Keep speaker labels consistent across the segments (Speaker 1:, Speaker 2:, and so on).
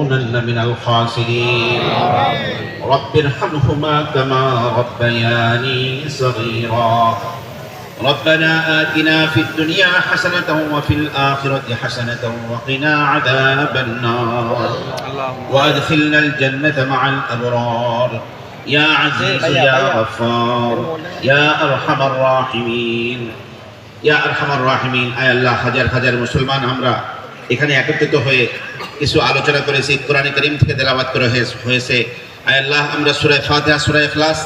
Speaker 1: لنكونن من الخاسرين. رب ارحمهما كما ربياني صغيرا. ربنا آتنا في الدنيا حسنة وفي الآخرة حسنة وقنا عذاب النار وأدخلنا الجنة مع الأبرار يا عزيز يا غفار يا أرحم الراحمين يا أرحم الراحمين. আয় আল্লাহ, হাজার হাজার মুসলমান আমরা এখানে একত্রিত হয়ে কিছু আলোচনা করেছি, কোরআনে কারীম থেকে তেলাওয়াত করা হয়েছে। আয় আল্লাহ, আমরা সূরা ফাতিহা, সূরা ইখলাস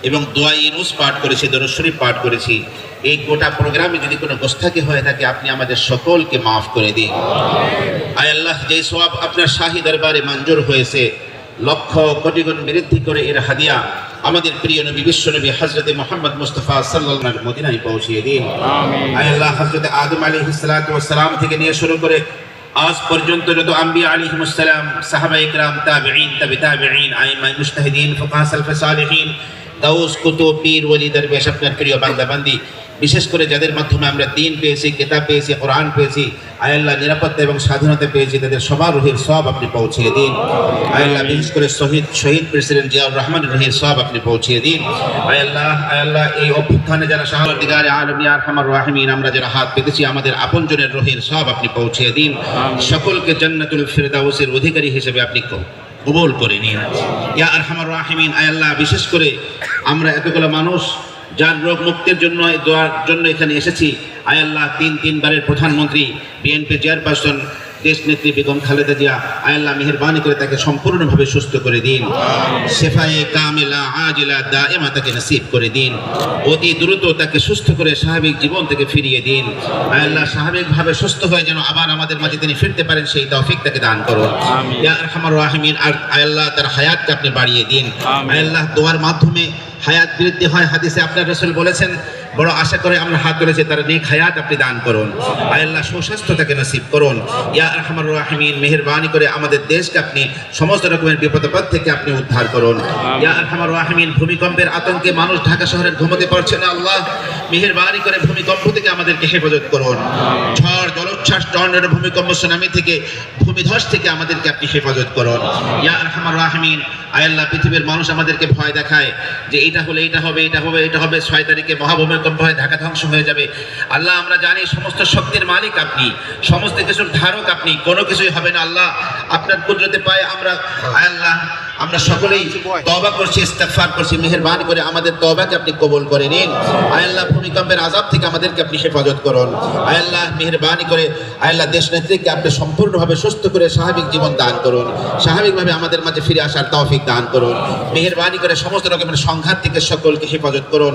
Speaker 1: এবং দোয়া ইউনুস পাঠ করেছি, দরুদ শরীফ পাঠ করেছি। এই গোটা প্রোগ্রামে যদি কোনো গোস্তাকি হয়ে থাকে আপনি আমাদের সকলকে মাফ করে দিন। আয় আল্লাহ, যে সওয়াব আপনার শাহী দরবারে মঞ্জুর হয়েছে লক্ষ কোটি গুণ বৃদ্ধি করে এর হাদিয়া আমাদের প্রিয় নবী বিশ্বনবী হযরত মুহাম্মদ মুস্তাফা সাল্লাল্লাহু আলাইহি ওয়াসাল্লাম মদিনায় পৌঁছিয়ে দিন। আমিন। আয় আল্লাহ, হযরত আদম আলাইহিস সালাতু ওয়াস সালাম থেকে নিয়ে শুরু করে আজ পর্যন্ত যত আম্বিয়া আলাইহিমুস সালাম, সাহাবায়ে কিরাম, তাবেঈন, তাবেঈন, আইম্মায়ে মুজতাহিদিন, ফুকাহা সালফে সালেহিন, গাউস, কুতুব, পীর, ওলি, দরবেশ, আপনার প্রিয় বান্দা বান্দি, বিশেষ করে যাদের মাধ্যমে আমরা দ্বীন পেয়েছি, কিতাব পেয়েছি, কোরআন পেয়েছি, আয় আল্লাহ নিরাপত্তা এবং স্বাধীনতা পেয়েছি, তাদের সবার রুহের সওয়াব আপনি পৌঁছিয়ে দিন। আয় আল্লাহ, বিশেষ করে শহীদ প্রেসিডেন্ট জিয়াউর রহমানের রুহের সওয়াব আপনি পৌঁছিয়ে দিন। আয় আল্লাহ, এই অভ্যুত্থানে যারা শাহাদাতগারে আলম ইয়া আরহামার রাহিমিন আমরা যারা হাত পেতেছি আমাদের আপনজনের রুহের সওয়াব আপনি পৌঁছিয়ে দিন। সকলকে জান্নাতুল ফিরদাউসের অধিকারী হিসেবে আপনি কবুল করে নিন ইয়া আরহামার রাহিমিন। আয় আল্লাহ, বিশেষ করে আমরা এতগুলো মানুষ যার রোগ মুক্তির জন্য দোয়ার জন্য এখানে এসেছি, আয় আল্লাহ, তিনবারের প্রধানমন্ত্রী, বিএনপি চেয়ারপারসন, দেশ নেত্রী বেগম খালেদা জিয়া, আয় আল্লাহ মেহেরবানি করে তাকে সম্পূর্ণভাবে সুস্থ করে দিন। শেফায়ে কামিলা আজিলা দাইমা তাকে নসিব করে দিন। অতি দ্রুত তাকে সুস্থ করে স্বাভাবিক জীবন থেকে ফিরিয়ে দিন। আয় আল্লাহ, স্বাভাবিকভাবে সুস্থ হয়ে যেন আবার আমাদের মাঝে তিনি ফিরতে পারেন সেই তৌফিক তাকে দান করুন ইয়া আরহামার রাহিমিন। আর আয় আল্লাহ, তার হায়াতকে আপনি বাড়িয়ে দিন। আয় আল্লাহ, দোয়ার মাধ্যমে হায়াত বৃদ্ধি হয়। হাদিসে আপনার রাসূল বলেছেন, বড় আশা করে আমরা হাত তুলেছি, তার নেক হায়াত আপনি দান করুন। আয় আল্লাহ, সুস্বাস্থ্য তাকে নসিব করুন ইয়া আরহামার রাহিমিন। মেহেরবানি করে আমাদের দেশকে আপনি সমস্ত রকমের বিপদ থেকে আপনি উদ্ধার করুন ইয়া আরহামার রাহিমিন। ভূমিকম্পের আতঙ্কে মানুষ ঢাকা শহরের ঘুমোতে পারছে না, আল্লাহ মেহেরবানি করে ভূমিকম্প থেকে আমাদেরকে হেফাজত করুন। ঝড়, জলোচ্ছ্বাস, টর্নেডো, ভূমিকম্প, সুনামি থেকে, ভূমিধস থেকে আমাদেরকে আপনি হেফাজত করুন ইয়া আরহামার রাহিমিন। আয় আল্লাহ, পৃথিবীর মানুষ আমাদেরকে ভয় দেখায় যে এটা হলে এটা হবে, এটা হবে, এটা হবে, 6 তারিখে মহাভূমিকম্প হয়, ঢাকা ধ্বংস হয়ে যাবে। আল্লাহ, আমরা জানি সমস্ত শক্তির মালিক আপনি, সমস্ত কিছুর ধারক আপনি, কোনো কিছুই হবে না। আল্লাহ, আপনার কুদরতে পায় আমরা, আয় আল্লাহ, আমরা সকলেই তওবা করছি, ইস্তিগফার করছি। মেহেরবানি করে আমাদের তওবাকে আপনি কবুল করে নিন। আয় আল্লাহ, ভূমিকম্পের আযাব থেকে আমাদেরকে আপনি হেফাজত করুন। আয় আল্লাহ, মেহেরবানি করে আয় আল্লাহ, দেশ নেত্রীকে আপনি সম্পূর্ণভাবে সুস্থ করে স্বাভাবিক জীবন দান করুন, স্বাভাবিকভাবে আমাদের মাঝে ফিরে আসার তৌফিক দান করুন। মেহেরবানি করে সমস্ত রকমের সংঘাত থেকে সকলকে হেফাজত করুন।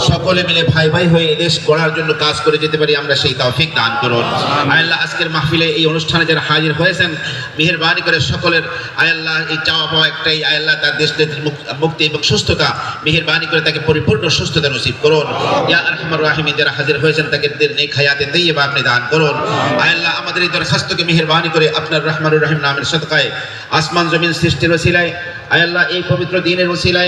Speaker 1: সকলে মিলে ভাই ভাই হয়ে দেশ গড়ার জন্য কাজ করে যেতে পারি আমরা সেই তৌফিক দান করুন। আয় আল্লাহ, আজকের মাহফিলে এই অনুষ্ঠানে যারা হাজির হয়েছেন, মেহেরবানি করে সকলের আয় আল্লাহ এই চাওয়া পাওয়া একটাই, আয় আল্লাহ, তার দেশ নেত্রীর মুক্তি এবং সুস্থতা, মেহেরবানি করে তাকে পরিপূর্ণ সুস্থতা নসিব করুন ইয়া আরহামার রাহিমিন। যারা হাজির হয়েছেন তাকে নেক হায়াতে তাইয়্যিবা আপনি দান করুন। আয় আল্লাহ, আমাদের এই দরখাস্তকে মেহেরবানি করে আপনার রহমানুর রহিম নামের সদকায়, আসমান জমিন সৃষ্টির ওসিলায়, আয় আল্লাহ, এই পবিত্র দিনের ওসিলায়